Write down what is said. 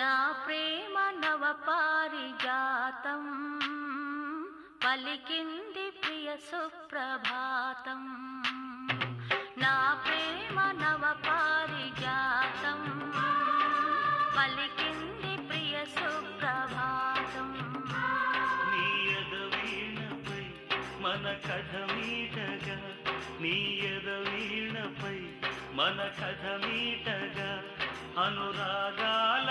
నా ప్రేమ నవ పారిజాతం పలికింది ప్రియ సుప్రభాతం. నా ప్రేమ నవ పారిజాతం పలికింది ప్రియ సుప్రభాతం. నీయద వీణపై మన కథ మీటగా, నీయద వీణపై మన కథ మీటగా అనురాగాల